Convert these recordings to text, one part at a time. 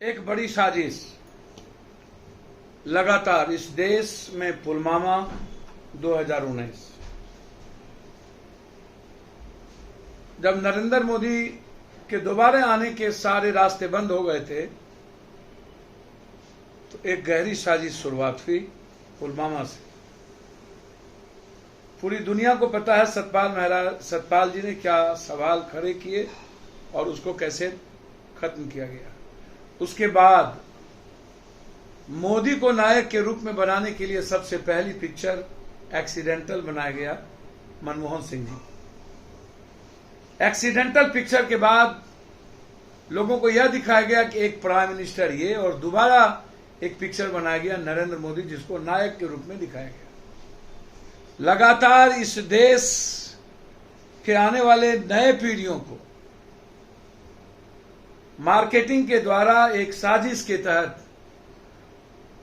एक बड़ी साजिश लगातार इस देश में पुलवामा 2019 जब नरेंद्र मोदी के दोबारा आने के सारे रास्ते बंद हो गए थे तो एक गहरी साजिश शुरुआत हुई पुलवामा से। पूरी दुनिया को पता है सतपाल जी ने क्या सवाल खड़े किए और उसको कैसे खत्म किया गया। उसके बाद मोदी को नायक के रूप में बनाने के लिए सबसे पहली पिक्चर एक्सीडेंटल बनाया गया मनमोहन सिंह जी। एक्सीडेंटल पिक्चर के बाद लोगों को यह दिखाया गया कि एक प्राइम मिनिस्टर ये, और दोबारा एक पिक्चर बनाया गया नरेंद्र मोदी जिसको नायक के रूप में दिखाया गया। लगातार इस देश के आने वाले नए पीढ़ियों को मार्केटिंग के द्वारा एक साजिश के तहत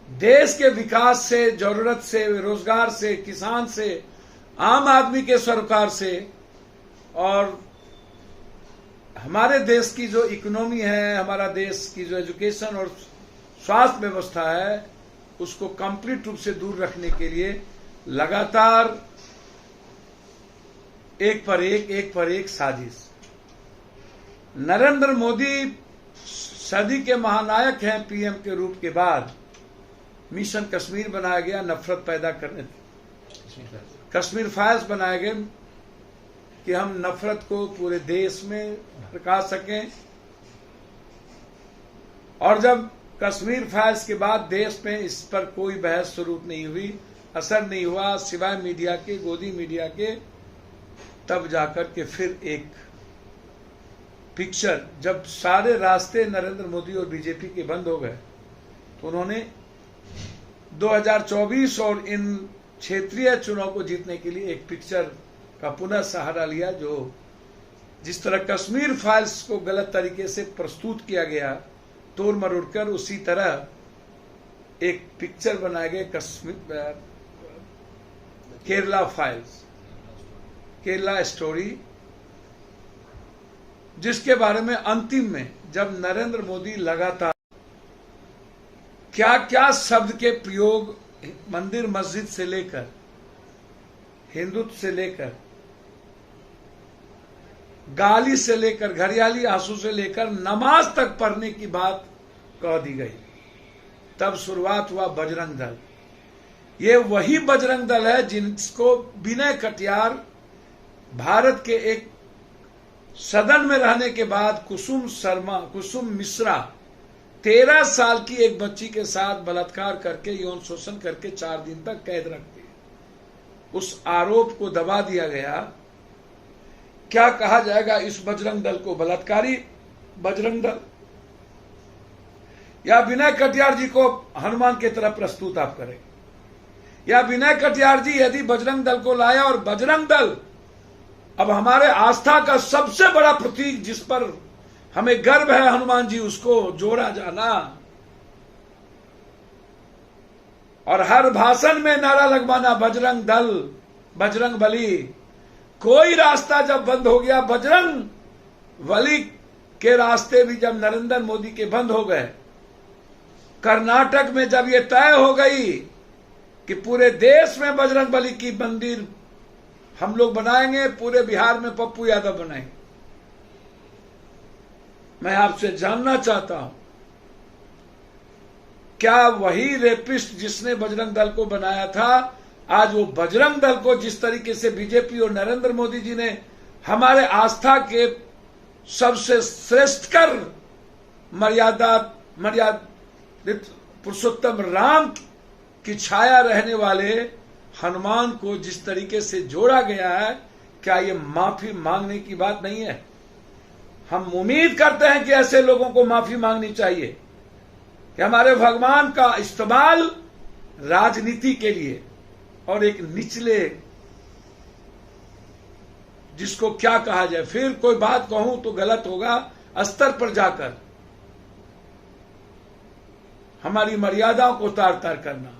देश के विकास से, जरूरत से, रोजगार से, किसान से, आम आदमी के सरोकार से और हमारे देश की जो इकोनॉमी है, हमारा देश की जो एजुकेशन और स्वास्थ्य व्यवस्था है, उसको कंप्लीट रूप से दूर रखने के लिए लगातार एक पर एक साजिश। नरेंद्र मोदी सदी के महानायक हैं। पीएम के रूप के बाद मिशन कश्मीर बनाया गया नफरत पैदा करने, कश्मीर फाइल्स बनाए गए कि हम नफरत को पूरे देश में भड़का सकें। और जब कश्मीर फाइल्स के बाद देश में इस पर कोई बहस शुरू नहीं हुई, असर नहीं हुआ सिवाय मीडिया के, गोदी मीडिया के, तब जाकर के फिर एक पिक्चर, जब सारे रास्ते नरेंद्र मोदी और बीजेपी के बंद हो गए तो उन्होंने 2024 और इन क्षेत्रीय चुनाव को जीतने के लिए एक पिक्चर का पुनः सहारा लिया। जो जिस तरह कश्मीर फाइल्स को गलत तरीके से प्रस्तुत किया गया तोड़ मरोड़ कर, उसी तरह एक पिक्चर बनाया गया कश्मीर केरला फाइल्स, केरला स्टोरी, जिसके बारे में अंतिम में जब नरेंद्र मोदी लगातार क्या क्या शब्द के प्रयोग मंदिर मस्जिद से लेकर, हिंदुत्व से लेकर, गाली से लेकर, घरियाली आंसू से लेकर नमाज तक पढ़ने की बात कह दी गई, तब शुरुआत हुआ बजरंग दल। ये वही बजरंग दल है जिसको विनय कटियार भारत के एक सदन में रहने के बाद कुसुम मिश्रा 13 साल की एक बच्ची के साथ बलात्कार करके, यौन शोषण करके 4 दिन तक कैद रखते हैं। उस आरोप को दबा दिया गया। क्या कहा जाएगा इस बजरंग दल को? बलात्कारी बजरंग दल, या विनय कटियार जी को हनुमान की तरह प्रस्तुत आप करें, या विनय कटियार जी यदि बजरंग दल को लाया और बजरंग दल अब हमारे आस्था का सबसे बड़ा प्रतीक, जिस पर हमें गर्व है हनुमान जी, उसको जोड़ा जाना और हर भाषण में नारा लगवाना बजरंग दल, बजरंग बली। कोई रास्ता जब बंद हो गया, बजरंग बली के रास्ते भी जब नरेंद्र मोदी के बंद हो गए, कर्नाटक में जब ये तय हो गई कि पूरे देश में बजरंग बली की मंदिर हम लोग बनाएंगे, पूरे बिहार में पप्पू यादव बनाएंगे, मैं आपसे जानना चाहता हूं, क्या वही रेपिस्ट जिसने बजरंग दल को बनाया था, आज वो बजरंग दल को जिस तरीके से बीजेपी और नरेंद्र मोदी जी ने हमारे आस्था के सबसे श्रेष्ठकर मर्यादित पुरुषोत्तम राम की छाया रहने वाले हनुमान को जिस तरीके से जोड़ा गया है, क्या ये माफी मांगने की बात नहीं है? हम उम्मीद करते हैं कि ऐसे लोगों को माफी मांगनी चाहिए कि हमारे भगवान का इस्तेमाल राजनीति के लिए और एक निचले, जिसको क्या कहा जाए, फिर कोई बात कहूं तो गलत होगा, स्तर पर जाकर हमारी मर्यादाओं को तार तार करना।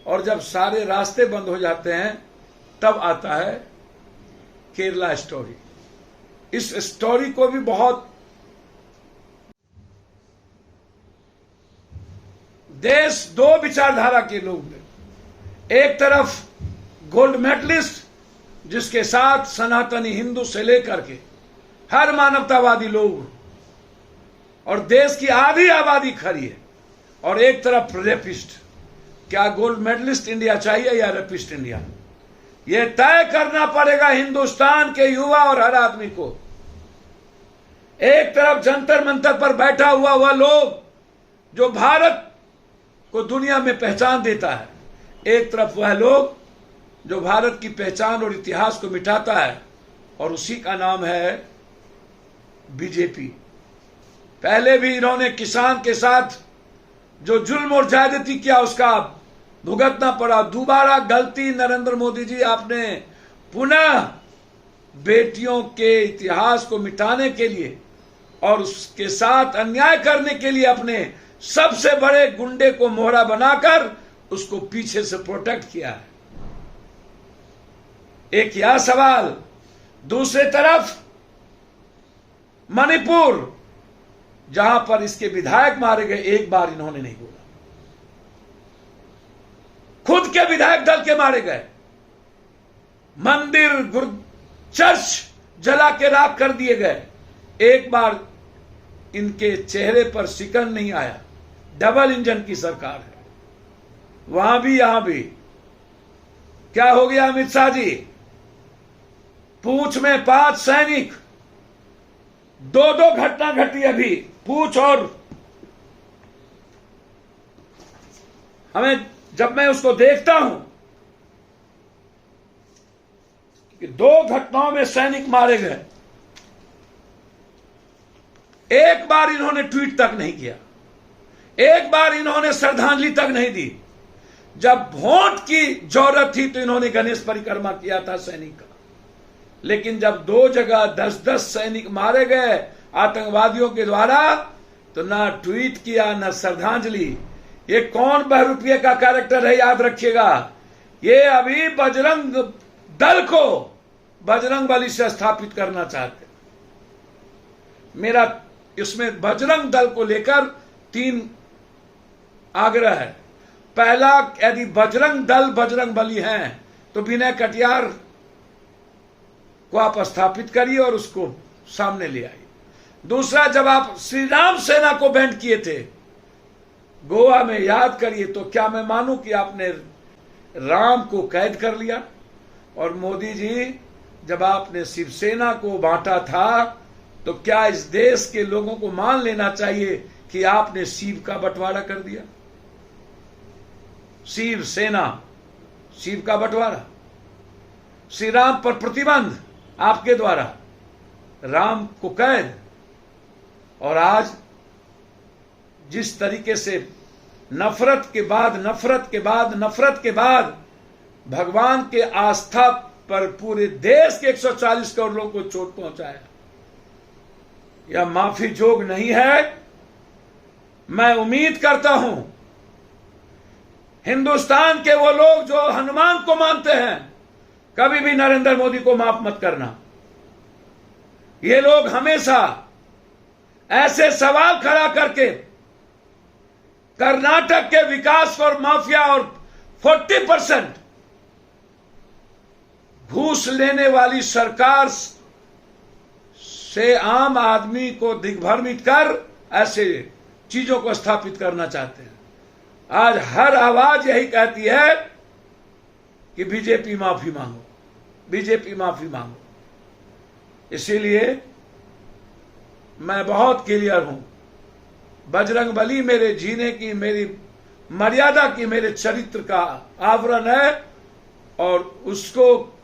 और जब सारे रास्ते बंद हो जाते हैं तब आता है केरला स्टोरी। इस स्टोरी को भी बहुत देश दो विचारधारा के लोग हैं। एक तरफ गोल्ड मेडलिस्ट, जिसके साथ सनातनी हिंदू से लेकर के हर मानवतावादी लोग और देश की आधी आबादी खड़ी है, और एक तरफ रेपिस्ट। क्या गोल्ड मेडलिस्ट इंडिया चाहिए या रेपिस्ट इंडिया? यह तय करना पड़ेगा हिंदुस्तान के युवा और हर आदमी को। एक तरफ जंतर मंतर पर बैठा हुआ वह लोग जो भारत को दुनिया में पहचान देता है, एक तरफ वह लोग जो भारत की पहचान और इतिहास को मिटाता है, और उसी का नाम है बीजेपी। पहले भी इन्होंने किसान के साथ जो जुल्म और ज्यादती किया उसका भुगतना पड़ा। दोबारा गलती नरेंद्र मोदी जी, आपने पुनः बेटियों के इतिहास को मिटाने के लिए और उसके साथ अन्याय करने के लिए अपने सबसे बड़े गुंडे को मोहरा बनाकर उसको पीछे से प्रोटेक्ट किया है। एक यह सवाल। दूसरी तरफ मणिपुर, जहां पर इसके विधायक मारे गए, एक बार इन्होंने नहीं बोला। खुद के विधायक दल के मारे गए, मंदिर चर्च जला के राख कर दिए गए, एक बार इनके चेहरे पर शिकन नहीं आया। डबल इंजन की सरकार है, वहां भी यहां भी। क्या हो गया अमित शाह जी? पूंछ में 5 सैनिक, 2-2 घटना घटी अभी पूंछ, और हमें जब मैं उसको देखता हूं कि 2 घटनाओं में सैनिक मारे गए, एक बार इन्होंने ट्वीट तक नहीं किया, एक बार इन्होंने श्रद्धांजलि तक नहीं दी। जब वोट की जरूरत थी तो इन्होंने गणेश परिक्रमा किया था सैनिक का, लेकिन जब 2 जगह 10-10 सैनिक मारे गए आतंकवादियों के द्वारा, तो ना ट्वीट किया ना श्रद्धांजलि। ये कौन बहरूपिये का कैरेक्टर है, याद रखिएगा। ये अभी बजरंग दल को बजरंगबली से स्थापित करना चाहते। मेरा इसमें बजरंग दल को लेकर 3 आग्रह है। पहला, यदि बजरंग दल बजरंगबली हैं तो विनय कटियार को आप स्थापित करिए और उसको सामने ले आइए। दूसरा, जब आप श्री राम सेना को बैंड किए थे गोवा में, याद करिए, तो क्या मैं मानूं कि आपने राम को कैद कर लिया? और मोदी जी, जब आपने शिवसेना को बांटा था तो क्या इस देश के लोगों को मान लेना चाहिए कि आपने शिव का बंटवारा कर दिया? शिवसेना, शिव का बंटवारा, श्री राम पर प्रतिबंध आपके द्वारा, राम को कैद। और आज जिस तरीके से नफरत के बाद नफरत के बाद नफरत के बाद भगवान के आस्था पर पूरे देश के 140 करोड़ लोगों को चोट पहुंचाया, यह माफी जोग नहीं है। मैं उम्मीद करता हूं हिंदुस्तान के वो लोग जो हनुमान को मानते हैं, कभी भी नरेंद्र मोदी को माफ मत करना। ये लोग हमेशा ऐसे सवाल खड़ा करके कर्नाटक के विकास और माफिया और 40% घूस लेने वाली सरकार से आम आदमी को दिग्भ्रमित कर ऐसे चीजों को स्थापित करना चाहते हैं। आज हर आवाज यही कहती है कि बीजेपी माफी मांगो, बीजेपी माफी मांगो। इसीलिए मैं बहुत क्लियर हूं, बजरंगबली मेरे जीने की, मेरी मर्यादा की, मेरे चरित्र का आवरण है, और उसको,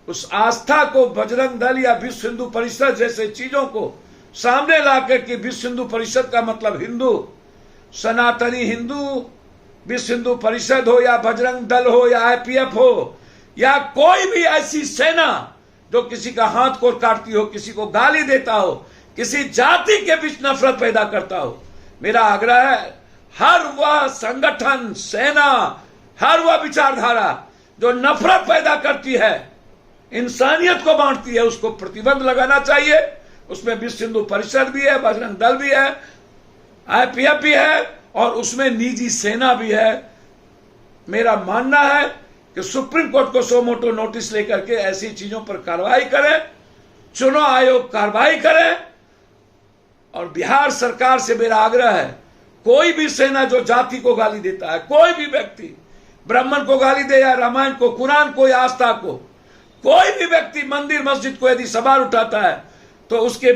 उस आस्था को बजरंग दल या विश्व हिंदू परिषद जैसे चीजों को सामने लाकर के, विश्व हिंदू परिषद का मतलब हिंदू, सनातनी हिंदू, विश्व हिंदू परिषद हो या बजरंग दल हो या IPF हो या कोई भी ऐसी सेना जो किसी का हाथ को काटती हो, किसी को गाली देता हो, किसी जाति के बीच नफरत पैदा करता हो, मेरा आग्रह है हर वह संगठन, सेना, हर वह विचारधारा जो नफरत पैदा करती है, इंसानियत को बांटती है, उसको प्रतिबंध लगाना चाहिए। उसमें विश्व हिंदू परिषद भी है, बजरंग दल भी है, IPF भी है, और उसमें निजी सेना भी है। मेरा मानना है कि सुप्रीम कोर्ट को सो मोटो नोटिस लेकर के ऐसी चीजों पर कार्रवाई करे, चुनाव आयोग कार्रवाई करे। और बिहार सरकार से मेरा आग्रह है, कोई भी सेना जो जाति को गाली देता है, कोई भी व्यक्ति ब्राह्मण को गाली दे या रामायण को, कुरान को या आस्था को, कोई भी व्यक्ति मंदिर मस्जिद को यदि सवाल उठाता है तो उसके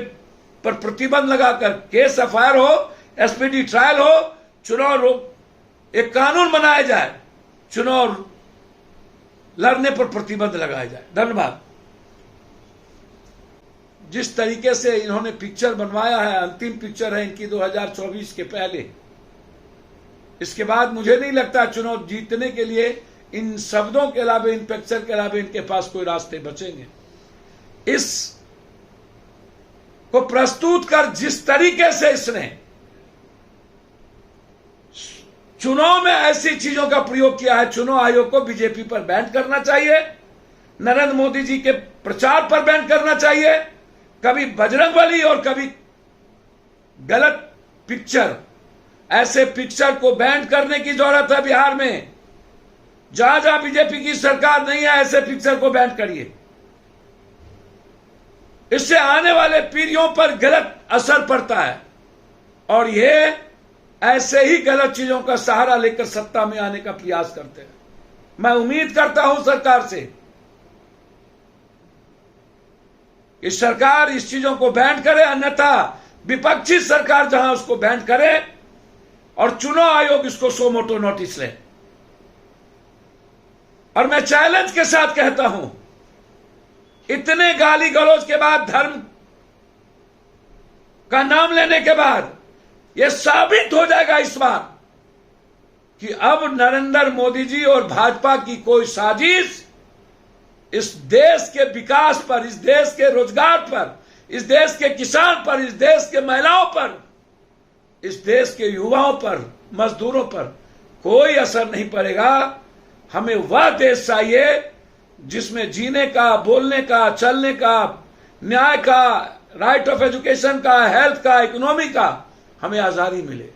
पर प्रतिबंध लगाकर केस एफआईआर हो, एसपीडी ट्रायल हो, चुनाव एक कानून बनाया जाए, चुनाव लड़ने पर प्रतिबंध लगाया जाए। धन्यवाद। जिस तरीके से इन्होंने पिक्चर बनवाया है, अंतिम पिक्चर है इनकी 2024 के पहले, इसके बाद मुझे नहीं लगता चुनाव जीतने के लिए इन शब्दों के अलावा, इन पिक्चर के अलावा इनके पास कोई रास्ते बचेंगे। इस को प्रस्तुत कर जिस तरीके से इसने चुनाव में ऐसी चीजों का प्रयोग किया है, चुनाव आयोग को बीजेपी पर बैन करना चाहिए, नरेंद्र मोदी जी के प्रचार पर बैन करना चाहिए। कभी बजरंगबली और कभी गलत पिक्चर, ऐसे पिक्चर को बैन करने की जरूरत है। बिहार में जहां जहां बीजेपी की सरकार नहीं है, ऐसे पिक्चर को बैन करिए। इससे आने वाले पीढ़ियों पर गलत असर पड़ता है और ये ऐसे ही गलत चीजों का सहारा लेकर सत्ता में आने का प्रयास करते हैं। मैं उम्मीद करता हूं सरकार से कि सरकार इस चीजों को बैन करे, अन्यथा विपक्षी सरकार जहां उसको बैन करे और चुनाव आयोग इसको सो मोटो नोटिस ले। और मैं चैलेंज के साथ कहता हूं, इतने गाली गलौज के बाद, धर्म का नाम लेने के बाद यह साबित हो जाएगा इस बार कि अब नरेंद्र मोदी जी और भाजपा की कोई साजिश इस देश के विकास पर, इस देश के रोजगार पर, इस देश के किसान पर, इस देश के महिलाओं पर, इस देश के युवाओं पर, मजदूरों पर कोई असर नहीं पड़ेगा। हमें वह देश चाहिए जिसमें जीने का, बोलने का, चलने का, न्याय का, राइट ऑफ एजुकेशन का, हेल्थ का, इकोनॉमी का हमें आजादी मिले।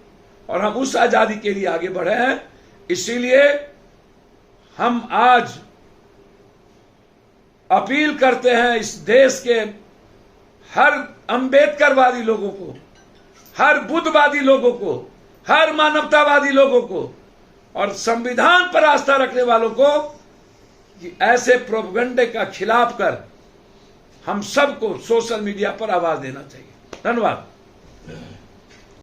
और हम उस आजादी के लिए आगे बढ़े हैं। इसीलिए हम आज अपील करते हैं इस देश के हर अंबेडकरवादी लोगों को, हर बुद्धवादी लोगों को, हर मानवतावादी लोगों को और संविधान पर आस्था रखने वालों को कि ऐसे प्रोपगंडे का खिलाफ कर हम सबको सोशल मीडिया पर आवाज देना चाहिए। धन्यवाद।